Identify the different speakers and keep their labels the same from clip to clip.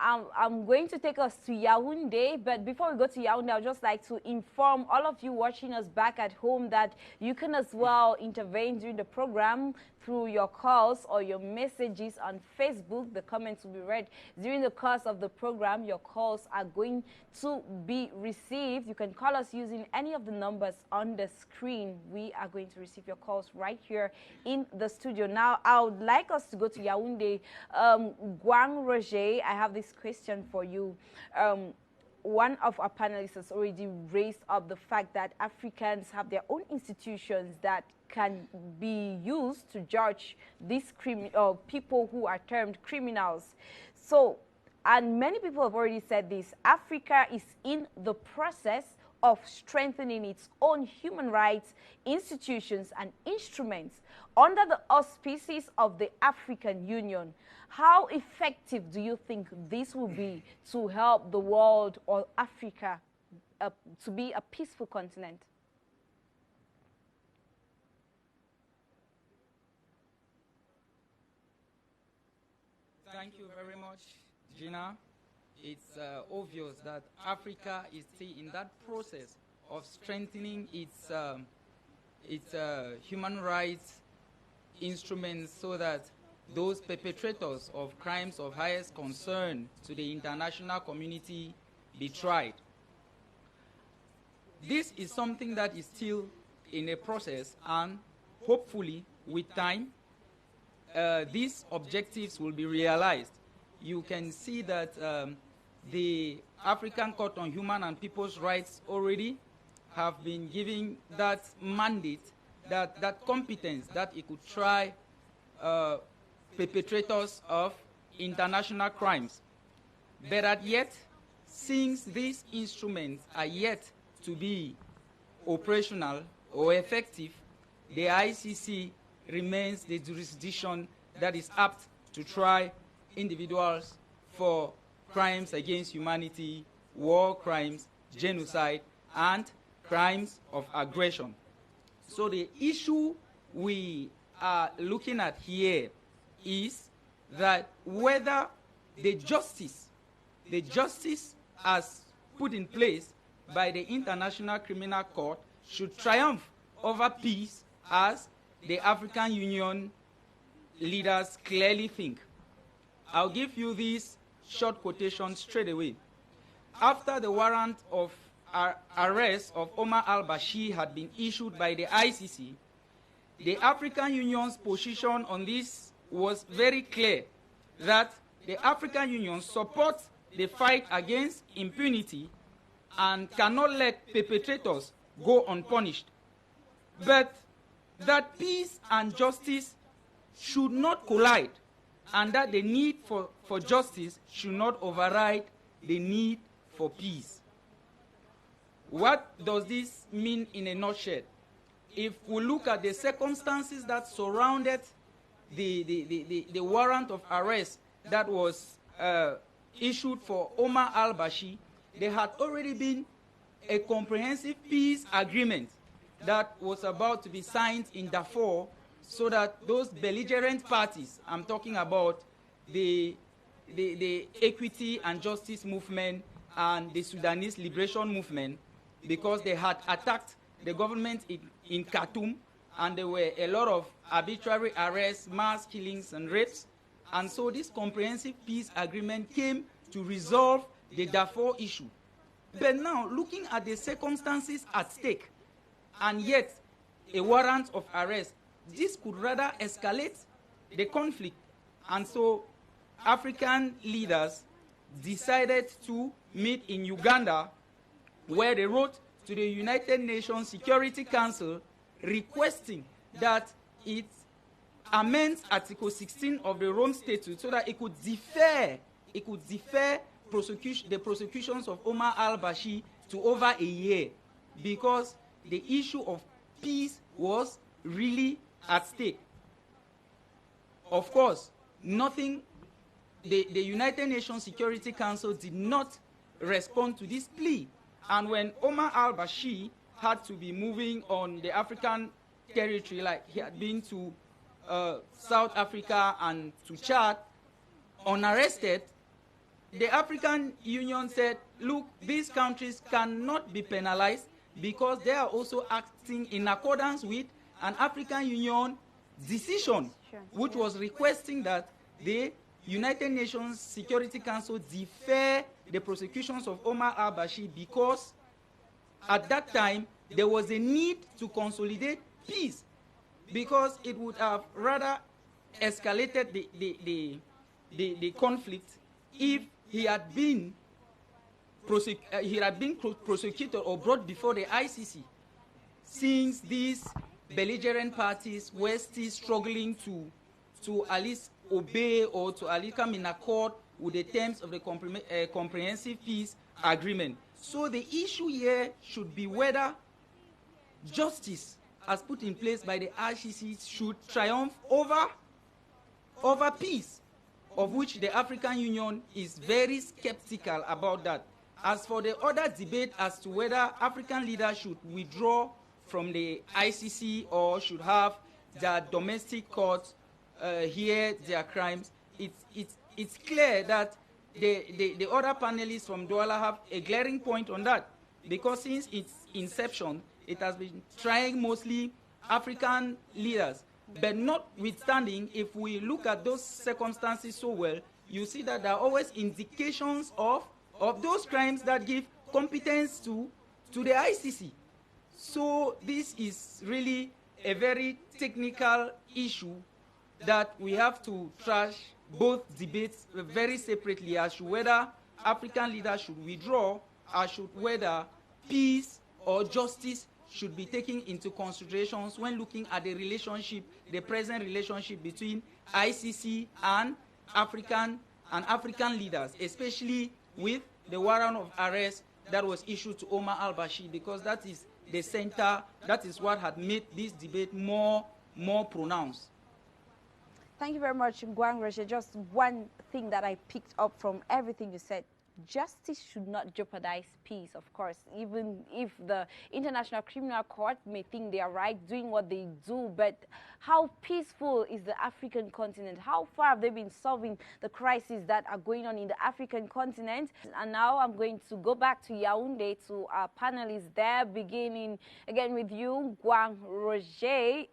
Speaker 1: I'm going to take us to Yaoundé, but before we go to Yaoundé, I'd just like to inform all of you watching us back at home that you can as well intervene during the program through your calls or your messages on Facebook. The comments will be read during the course of the program. Your calls are going to be received. You can call us using any of the numbers on the screen. We are going to receive your calls right here in the studio. Now, I would like us to go to Yaoundé. Ngwang Roger, I have this question for you. One of our panelists has already raised up the fact that Africans have their own institutions that can be used to judge these people who are termed criminals. So, and many people have already said this, Africa is in the process of strengthening its own human rights institutions and instruments under the auspices of the African Union. How effective do you think this will be to help the world or Africa to be a peaceful continent?
Speaker 2: Thank you very much, Gina. It's obvious that Africa is still in that process of strengthening its human rights instruments so that those perpetrators of crimes of highest concern to the international community be tried. This is something that is still in a process, and hopefully with time these objectives will be realized. You can see that the African Court on Human and People's Rights already have been giving that mandate, that competence, that it could try perpetrators of international crimes. But yet, since these instruments are yet to be operational or effective, the ICC remains the jurisdiction that is apt to try individuals for crimes against humanity, war crimes, genocide, and crimes of aggression. So the issue we are looking at here is that whether the justice as put in place by the International Criminal Court should triumph over peace, as the African Union leaders clearly think. I'll give you this short quotation straight away. After the warrant of arrest of Omar al-Bashir had been issued by the ICC, the African Union's position on this was very clear, that the African Union supports the fight against impunity and cannot let perpetrators go unpunished, but that peace and justice should not collide, and that the need for justice should not override the need for peace. What does this mean in a nutshell? If we look at the circumstances that surrounded the warrant of arrest that was issued for Omar al-Bashir, there had already been a comprehensive peace agreement that was about to be signed in Darfur, so that those belligerent parties, I'm talking about the Equity and Justice Movement and the Sudanese Liberation Movement, because they had attacked the government in Khartoum, and there were a lot of arbitrary arrests, mass killings, and rapes. And so this comprehensive peace agreement came to resolve the Darfur issue. But now, looking at the circumstances at stake, and yet a warrant of arrest, this could rather escalate the conflict. And so African leaders decided to meet in Uganda, where they wrote to the United Nations Security Council requesting that it amends Article 16 of the Rome Statute so that it could defer the prosecutions of Omar al-Bashir to over a year, because the issue of peace was really at stake. Of course, the United Nations Security Council did not respond to this plea. And when Omar al-Bashir had to be moving on the African territory, like he had been to South Africa and to Chad, unarrested, the African Union said, look, these countries cannot be penalized because they are also acting in accordance with an African Union decision, which was requesting that the United Nations Security Council defer the prosecutions of Omar al-Bashir because at that time there was a need to consolidate peace, because it would have rather escalated the conflict if he had been prosecuted or brought before the ICC, since these belligerent parties were still struggling to at least obey or to at least come in accord with the terms of the comprehensive peace agreement. So the issue here should be whether justice as put in place by the ICC should triumph over peace, of which the African Union is very skeptical about that. As for the other debate as to whether African leaders should withdraw from the ICC or should have their domestic courts hear their crimes, it's clear that the other panelists from Douala have a glaring point on that, because since its inception, it has been trying mostly African leaders. But notwithstanding, if we look at those circumstances so well, you see that there are always indications of those crimes that give competence to the ICC. So this is really a very technical issue that we have to trash both debates very separately as to whether African leaders should withdraw, or whether peace or justice should be taken into considerations when looking at the relationship, the present relationship between ICC and African leaders, especially with the warrant of arrest that was issued to Omar al-Bashir, because that is the center, that is what had made this debate more pronounced.
Speaker 1: Thank you very much, Ngwang. Just one thing that I picked up from everything you said: justice should not jeopardize peace, of course, even if the International Criminal Court may think they are right doing what they do. But how peaceful is the African continent? How far have they been solving the crises that are going on in the African continent? And now I'm going to go back to Yaoundé, to our panelists there, beginning again with you, Ngwang Roger.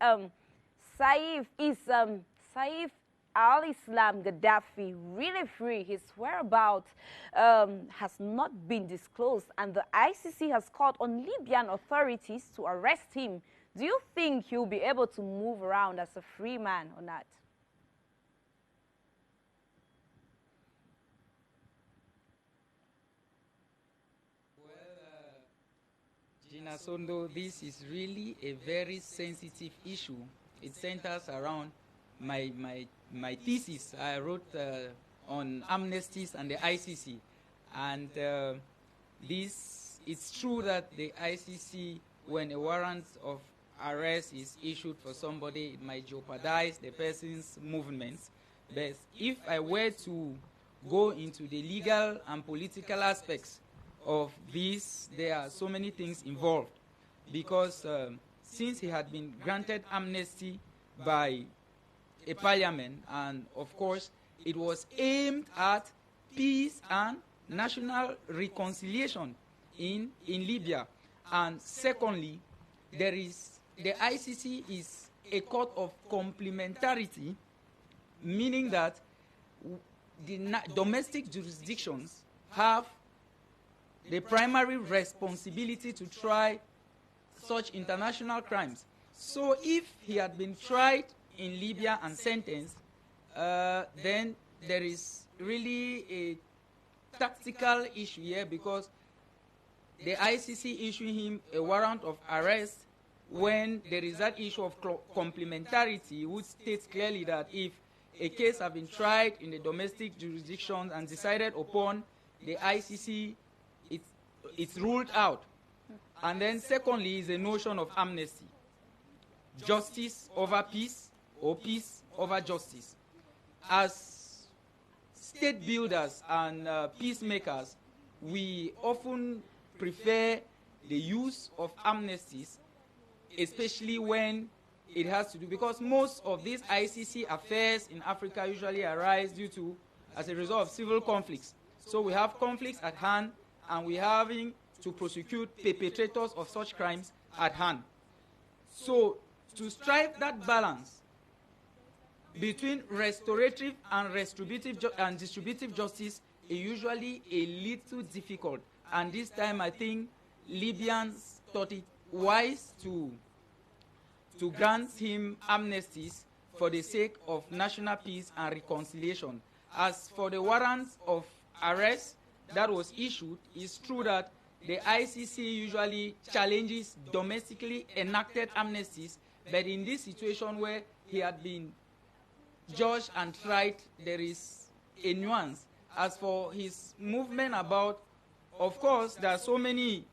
Speaker 1: Saif al-Islam Gaddafi really free? His whereabouts has not been disclosed, and the ICC has called on Libyan authorities to arrest him. Do you think he'll be able to move around as a free man or not?
Speaker 2: Well, Gina Sondo, this is really a very sensitive issue. It centers around my thesis I wrote on amnesties and the ICC, and it's true that the ICC, when a warrant of arrest is issued for somebody, it might jeopardize the person's movements. But if I were to go into the legal and political aspects of this, there are so many things involved, because since he had been granted amnesty by a parliament, and of course it was aimed at peace and national reconciliation in Libya. And secondly, the ICC is a court of complementarity, meaning that the domestic jurisdictions have the primary responsibility to try such international crimes. So if he had been tried in Libya and sentenced, then there is really a tactical issue here, because the ICC issuing him a warrant of arrest when there is that issue of complementarity, which states clearly that if a case has been tried in the domestic jurisdiction and decided upon, the ICC, it's ruled out. And then secondly is the notion of amnesty. Justice over peace, or peace over justice. As state builders and peacemakers, we often prefer the use of amnesties, especially when it has to do, because most of these ICC affairs in Africa usually arise as a result of civil conflicts. So we have conflicts at hand, and we're having to prosecute perpetrators of such crimes at hand. So to strike that balance between restorative and distributive justice is usually a little difficult. And this time I think Libyans thought it wise to grant him amnesties for the sake of national peace and reconciliation. As for the warrants of arrest that was issued, it's true that the ICC usually challenges domestically enacted amnesties, but in this situation where he had been judged and tried, there is a nuance. As for his movement about, of course, there are so many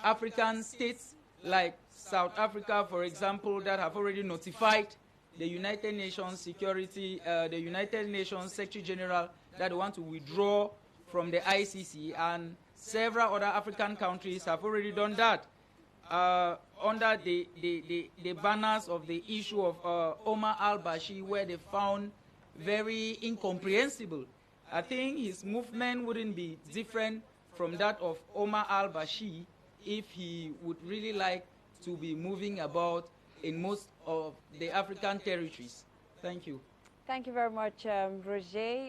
Speaker 2: African states like South Africa, for example, that have already notified the United Nations the United Nations Secretary General that they want to withdraw from the ICC, and several other African countries have already done that under the banners of the issue of Omar al-Bashir, where they found very incomprehensible. I think his movement wouldn't be different from that of Omar al-Bashir if he would really like to be moving about in most of the African territories. Thank you.
Speaker 1: Thank you very much, Roger.